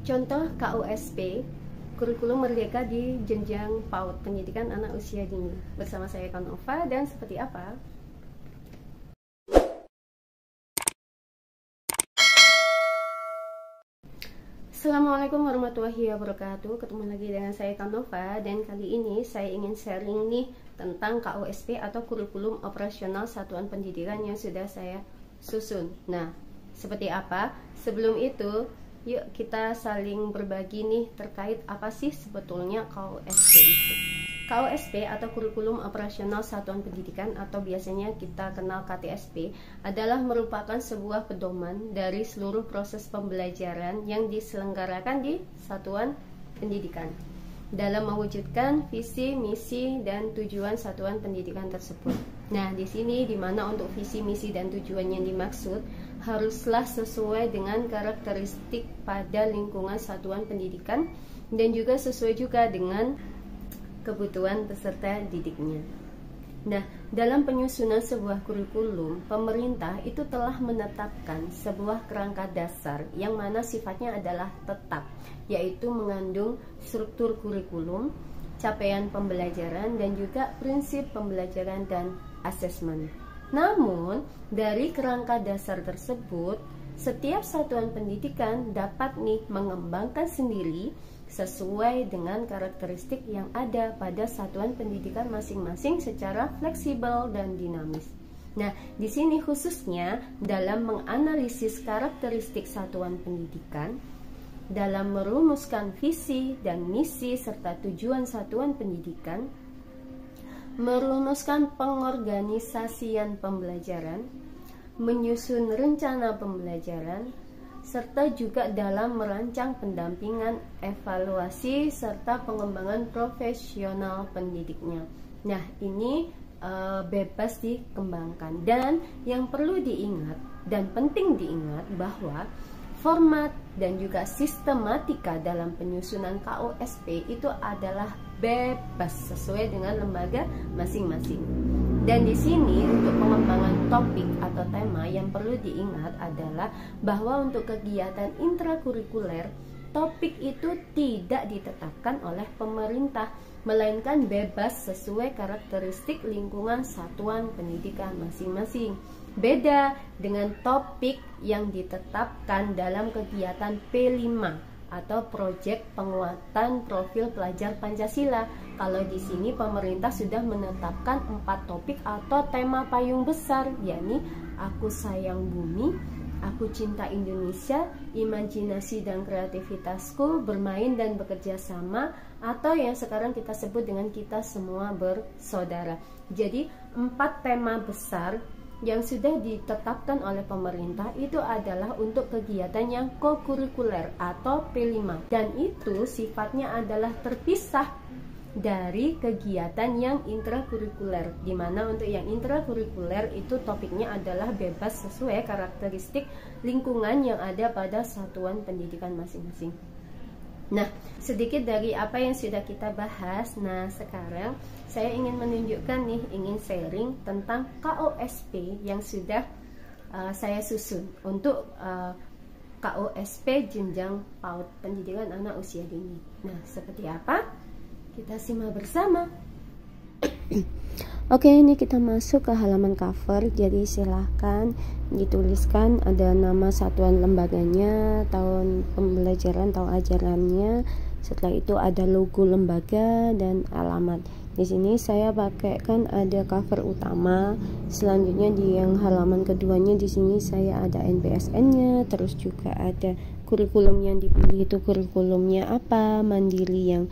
Contoh KUSP, kurikulum merdeka di jenjang PAUD, pendidikan anak usia dini. Bersama saya Kanova, dan seperti apa? Assalamualaikum warahmatullahi wabarakatuh. Ketemu lagi dengan saya Kanova, dan kali ini saya ingin sharing nih tentang KUSP atau kurikulum operasional satuan pendidikan yang sudah saya susun. Nah, seperti apa? Sebelum itu, yuk kita saling berbagi nih terkait apa sih sebetulnya KUSP itu. KUSP atau kurikulum operasional satuan pendidikan atau biasanya kita kenal KTSP adalah merupakan sebuah pedoman dari seluruh proses pembelajaran yang diselenggarakan di satuan pendidikan dalam mewujudkan visi, misi, dan tujuan satuan pendidikan tersebut. Nah, di sini dimana untuk visi, misi, dan tujuan yang dimaksud haruslah sesuai dengan karakteristik pada lingkungan satuan pendidikan dan juga sesuai juga dengan kebutuhan peserta didiknya. Nah, dalam penyusunan sebuah kurikulum, pemerintah itu telah menetapkan sebuah kerangka dasar yang mana sifatnya adalah tetap, yaitu mengandung struktur kurikulum, capaian pembelajaran, dan juga prinsip pembelajaran dan asesmen. Namun, dari kerangka dasar tersebut, setiap satuan pendidikan dapat mengembangkan sendiri sesuai dengan karakteristik yang ada pada satuan pendidikan masing-masing secara fleksibel dan dinamis. Nah, di sini khususnya dalam menganalisis karakteristik satuan pendidikan, dalam merumuskan visi dan misi serta tujuan satuan pendidikan, merumuskan pengorganisasian pembelajaran, menyusun rencana pembelajaran, serta juga dalam merancang pendampingan, evaluasi, serta pengembangan profesional pendidiknya. Nah, ini bebas dikembangkan. Dan yang perlu diingat dan penting diingat bahwa format dan juga sistematika dalam penyusunan KUSP itu adalah bebas sesuai dengan lembaga masing-masing. Dan di sini untuk pengembangan topik atau tema yang perlu diingat adalah bahwa untuk kegiatan intrakurikuler, topik itu tidak ditetapkan oleh pemerintah, melainkan bebas sesuai karakteristik lingkungan satuan pendidikan masing-masing. Beda dengan topik yang ditetapkan dalam kegiatan P5 atau proyek penguatan profil pelajar Pancasila. Kalau di sini pemerintah sudah menetapkan 4 topik atau tema payung besar, yakni Aku Sayang Bumi, Aku Cinta Indonesia, Imajinasi dan Kreativitasku, Bermain dan Bekerja Sama, atau yang sekarang kita sebut dengan Kita Semua Bersaudara. Jadi 4 tema besar yang sudah ditetapkan oleh pemerintah itu adalah untuk kegiatan yang kokurikuler atau P5, dan itu sifatnya adalah terpisah dari kegiatan yang intrakurikuler, di mana untuk yang intrakurikuler itu topiknya adalah bebas sesuai karakteristik lingkungan yang ada pada satuan pendidikan masing-masing. Nah, sedikit dari apa yang sudah kita bahas. Nah, sekarang saya ingin menunjukkan ingin sharing tentang KUSP yang sudah saya susun untuk KUSP jenjang PAUD, pendidikan anak usia dini. Nah, seperti apa? Kita simak bersama. Oke, ini kita masuk ke halaman cover. Jadi silahkan dituliskan ada nama satuan lembaganya, tahun pembelajaran, tahun ajarannya. Setelah itu ada logo lembaga dan alamat. Di sini saya pakai kan ada cover utama. Selanjutnya di yang halaman keduanya di sini saya ada NPSN-nya, terus juga ada kurikulum yang dipilih itu kurikulumnya apa, mandiri yang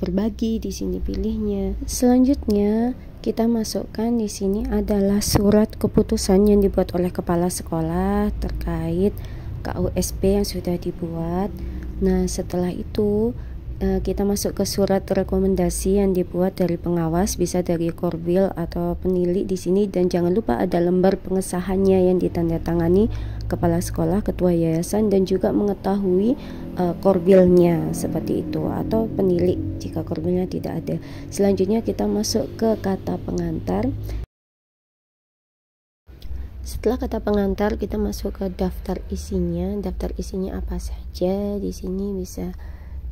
berbagi di sini pilihnya. Selanjutnya kita masukkan di sini adalah surat keputusan yang dibuat oleh kepala sekolah terkait KUSP yang sudah dibuat. Nah, setelah itu kita masuk ke surat rekomendasi yang dibuat dari pengawas, bisa dari Korwil atau penilai di sini, dan jangan lupa ada lembar pengesahannya yang ditandatangani kepala sekolah, ketua yayasan, dan juga mengetahui Korwilnya seperti itu, atau penilai jika Korwilnya tidak ada. Selanjutnya kita masuk ke kata pengantar. Setelah kata pengantar, kita masuk ke daftar isinya. Daftar isinya apa saja? Di sini bisa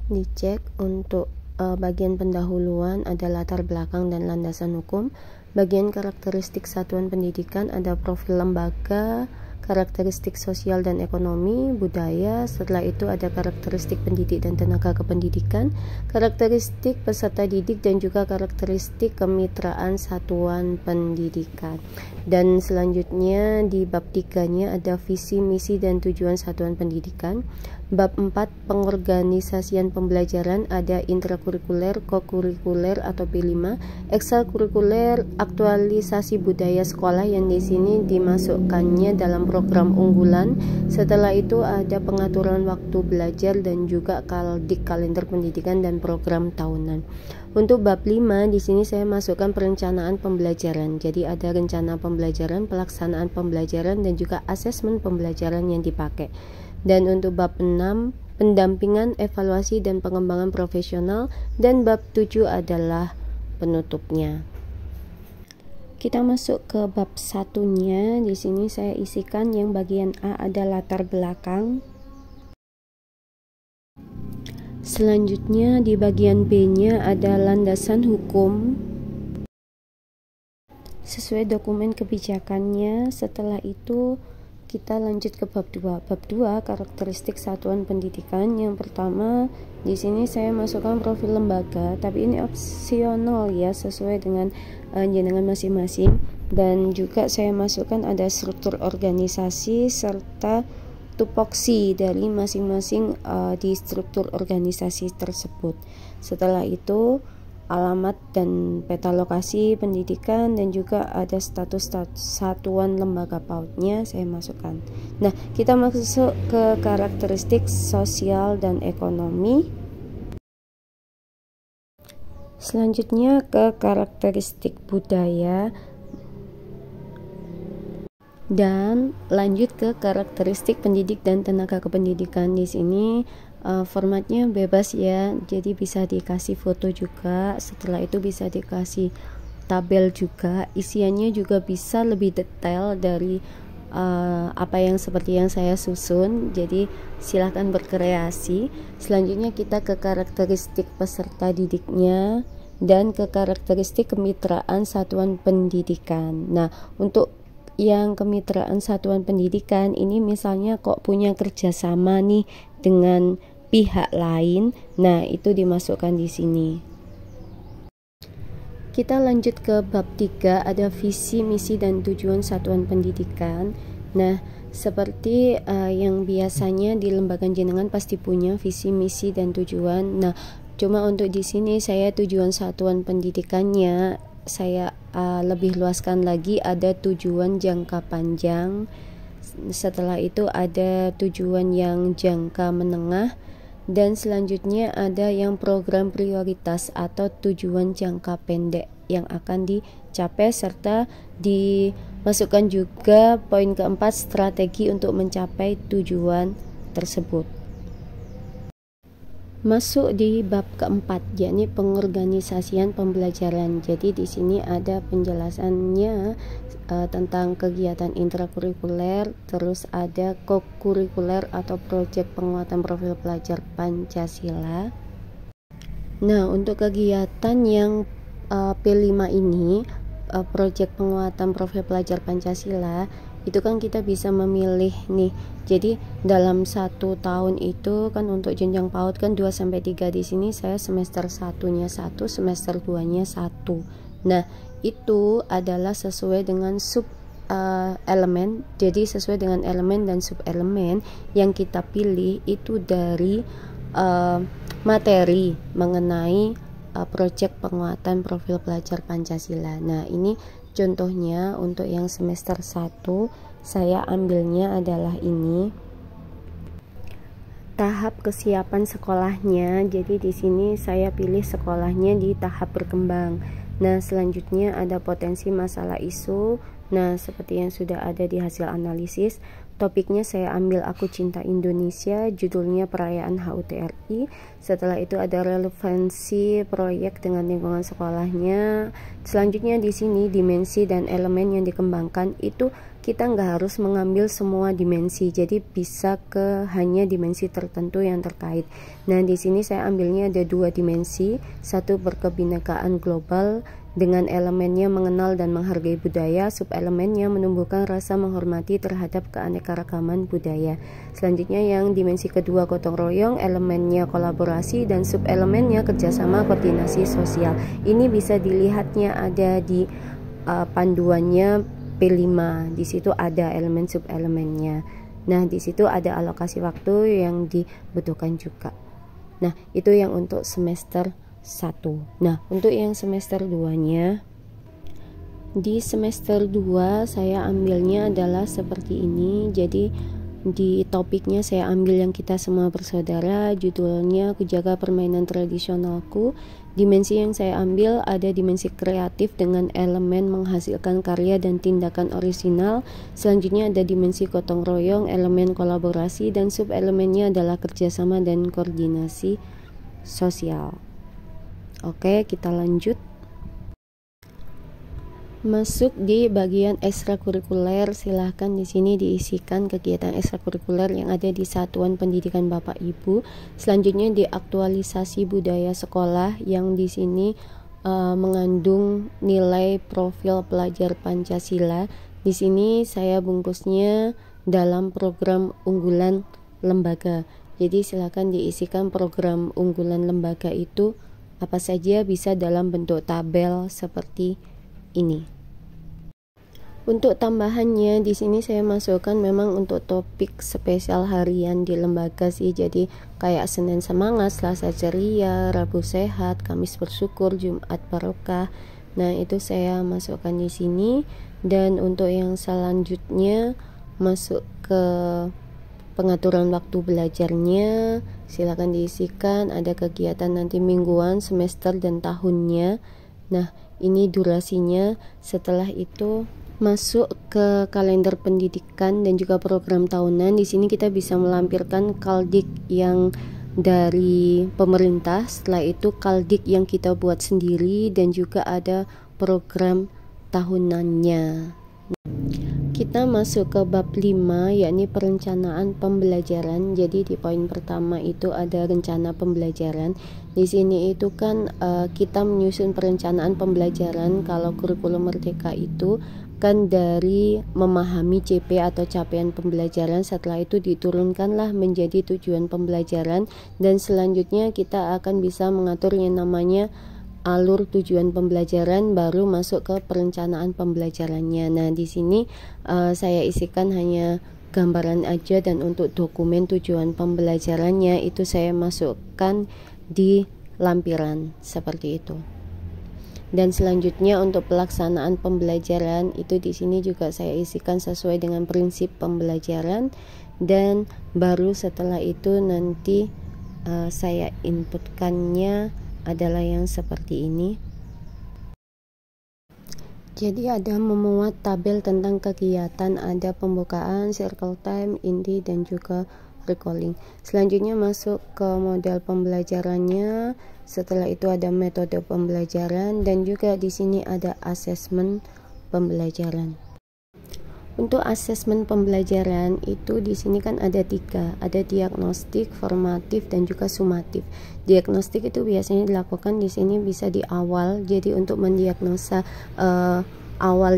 dicek. Untuk bagian pendahuluan ada latar belakang dan landasan hukum. Bagian karakteristik satuan pendidikan ada profil lembaga, karakteristik sosial dan ekonomi, budaya. Setelah itu ada karakteristik pendidik dan tenaga kependidikan, karakteristik peserta didik, dan juga karakteristik kemitraan satuan pendidikan. Dan selanjutnya di bab 3-nya ada visi, misi, dan tujuan satuan pendidikan. Bab 4 pengorganisasian pembelajaran ada intrakurikuler, kokurikuler atau P5, ekstrakurikuler, aktualisasi budaya sekolah yang di sini dimasukkannya dalam program unggulan. Setelah itu ada pengaturan waktu belajar dan juga kalender pendidikan dan program tahunan. Untuk bab 5 di sini saya masukkan perencanaan pembelajaran. Jadi ada rencana pembelajaran, pelaksanaan pembelajaran, dan juga asesmen pembelajaran yang dipakai. Dan untuk bab 6 pendampingan, evaluasi, dan pengembangan profesional, dan bab 7 adalah penutupnya. Kita masuk ke bab 1-nya. Di sini saya isikan yang bagian A ada latar belakang. Selanjutnya di bagian B-nya ada landasan hukum sesuai dokumen kebijakannya. Setelah itu kita lanjut ke bab 2. Bab 2 karakteristik satuan pendidikan. Yang pertama di sini saya masukkan profil lembaga, tapi ini opsional ya, sesuai dengan jenengan masing-masing. Dan juga saya masukkan ada struktur organisasi serta tupoksi dari masing-masing di struktur organisasi tersebut. Setelah itu alamat dan peta lokasi pendidikan, dan juga ada status satuan lembaga pautnya saya masukkan. Nah, kita masuk ke karakteristik sosial dan ekonomi. Selanjutnya ke karakteristik budaya, dan lanjut ke karakteristik pendidik dan tenaga kependidikan. Di sini formatnya bebas ya, jadi bisa dikasih foto juga, setelah itu bisa dikasih tabel juga, isiannya juga bisa lebih detail dari apa yang seperti yang saya susun, jadi silahkan berkreasi. Selanjutnya kita ke karakteristik peserta didiknya dan ke karakteristik kemitraan satuan pendidikan. Nah, untuk yang kemitraan satuan pendidikan ini misalnya kok punya kerjasama nih dengan pihak lain, nah itu dimasukkan di sini. Kita lanjut ke bab 3 ada visi, misi, dan tujuan satuan pendidikan. Nah, seperti yang biasanya di lembaga jenengan pasti punya visi, misi, dan tujuan. Nah, cuma untuk di sini saya tujuan satuan pendidikannya saya lebih luaskan lagi, ada tujuan jangka panjang. Setelah itu ada tujuan yang jangka menengah, dan selanjutnya ada yang program prioritas atau tujuan jangka pendek yang akan dicapai, serta dimasukkan juga poin keempat strategi untuk mencapai tujuan tersebut. Masuk di bab keempat, yakni pengorganisasian pembelajaran. Jadi di sini ada penjelasannya tentang kegiatan intrakurikuler, terus ada kokurikuler atau proyek penguatan profil pelajar Pancasila. Nah, untuk kegiatan yang P5 ini, proyek penguatan profil pelajar Pancasila, itu kan kita bisa memilih nih. Jadi dalam 1 tahun itu kan untuk jenjang PAUD kan 2-3, di sini saya semester 1-nya 1, semester 2-nya 1. Nah, itu adalah sesuai dengan sub elemen. Jadi sesuai dengan elemen dan sub elemen yang kita pilih itu dari materi mengenai proyek penguatan profil pelajar Pancasila. Nah, ini contohnya untuk yang semester 1 saya ambilnya adalah ini. Tahap kesiapan sekolahnya. Jadi di sini saya pilih sekolahnya di tahap berkembang. Nah, selanjutnya ada potensi masalah isu. Nah, seperti yang sudah ada di hasil analisis, topiknya saya ambil Aku Cinta Indonesia, judulnya Perayaan HUT RI. Setelah itu ada relevansi proyek dengan lingkungan sekolahnya. Selanjutnya di sini dimensi dan elemen yang dikembangkan itu kita nggak harus mengambil semua dimensi, jadi bisa ke hanya dimensi tertentu yang terkait. Nah, di sini saya ambilnya ada 2 dimensi, satu berkebinekaan global dengan elemennya mengenal dan menghargai budaya, subelemennya menumbuhkan rasa menghormati terhadap keanekaragaman budaya. Selanjutnya yang dimensi kedua gotong royong, elemennya kolaborasi dan subelemennya kerjasama koordinasi sosial. Ini bisa dilihatnya ada di panduannya P5, di situ ada elemen subelemennya. Nah, di situ ada alokasi waktu yang dibutuhkan juga. Nah, itu yang untuk semester 1. Nah, untuk yang semester 2-nya, di semester 2 saya ambilnya adalah seperti ini. Jadi di topiknya saya ambil yang kita semua bersaudara, judulnya Kujaga Permainan Tradisionalku. Dimensi yang saya ambil ada dimensi kreatif dengan elemen menghasilkan karya dan tindakan orisinal. Selanjutnya ada dimensi gotong royong, elemen kolaborasi, dan subelemennya adalah kerjasama dan koordinasi sosial. Oke, kita lanjut. Masuk di bagian ekstrakurikuler, silahkan di sini diisikan kegiatan ekstrakurikuler yang ada di satuan pendidikan Bapak Ibu. Selanjutnya di aktualisasi budaya sekolah yang di sini mengandung nilai profil pelajar Pancasila. Di sini saya bungkusnya dalam program unggulan lembaga. Jadi silahkan diisikan program unggulan lembaga itu apa saja, bisa dalam bentuk tabel seperti ini. Untuk tambahannya di sini saya masukkan memang untuk topik spesial harian di lembaga sih. Jadi kayak Senin semangat, Selasa ceria, Rabu sehat, Kamis bersyukur, Jumat barokah. Nah, itu saya masukkan di sini. Dan untuk yang selanjutnya masuk ke pengaturan waktu belajarnya, silakan diisikan. Ada kegiatan nanti mingguan, semester dan tahunnya. Nah, ini durasinya. Setelah itu masuk ke kalender pendidikan dan juga program tahunan. Di sini kita bisa melampirkan kaldik yang dari pemerintah. Setelah itu kaldik yang kita buat sendiri dan juga ada program tahunannya. Kita masuk ke bab 5, yakni perencanaan pembelajaran. Jadi di poin pertama itu ada rencana pembelajaran. Di sini itu kan kita menyusun perencanaan pembelajaran. Kalau kurikulum merdeka itu kan dari memahami CP atau capaian pembelajaran, setelah itu diturunkanlah menjadi tujuan pembelajaran, dan selanjutnya kita akan bisa mengatur yang namanya alur tujuan pembelajaran, baru masuk ke perencanaan pembelajarannya. Nah, di sini saya isikan hanya gambaran aja, dan untuk dokumen tujuan pembelajarannya itu saya masukkan di lampiran seperti itu. Dan selanjutnya untuk pelaksanaan pembelajaran itu di sini juga saya isikan sesuai dengan prinsip pembelajaran, dan baru setelah itu nanti saya inputkannya adalah yang seperti ini. Jadi ada memuat tabel tentang kegiatan, ada pembukaan, circle time, inti, dan juga recalling. Selanjutnya masuk ke model pembelajarannya. Setelah itu ada metode pembelajaran, dan juga di sini ada asesmen pembelajaran. Untuk asesmen pembelajaran itu di sini kan ada 3, ada diagnostik, formatif, dan juga sumatif. Diagnostik itu biasanya dilakukan di sini bisa di awal, jadi untuk mendiagnosa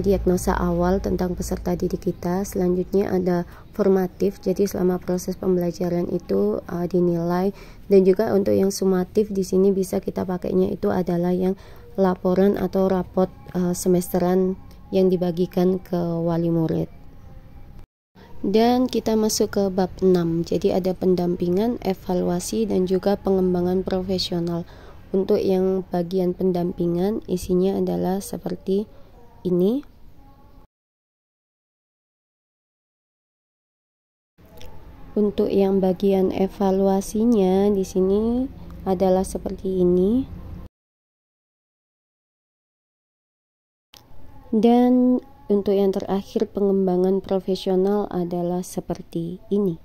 diagnosa awal tentang peserta didik kita. Selanjutnya ada formatif, jadi selama proses pembelajaran itu dinilai. Dan juga untuk yang sumatif di sini bisa kita pakainya itu adalah yang laporan atau rapot semesteran yang dibagikan ke wali murid. Dan kita masuk ke bab 6. Jadi ada pendampingan, evaluasi, dan juga pengembangan profesional. Untuk yang bagian pendampingan isinya adalah seperti ini. Untuk yang bagian evaluasinya di sini adalah seperti ini. Dan untuk yang terakhir pengembangan profesional adalah seperti ini.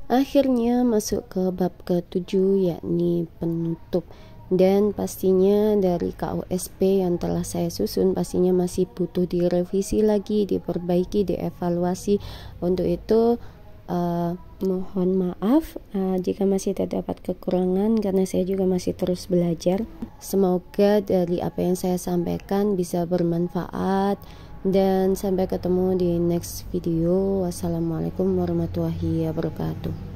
Akhirnya masuk ke bab ke-7, yakni penutup. dan pastinya dari KUSP yang telah saya susun pastinya masih butuh direvisi lagi, diperbaiki, dievaluasi. Untuk itu mohon maaf jika masih terdapat kekurangan, karena saya juga masih terus belajar. Semoga dari apa yang saya sampaikan bisa bermanfaat, dan sampai ketemu di next video. Wassalamualaikum warahmatullahi wabarakatuh.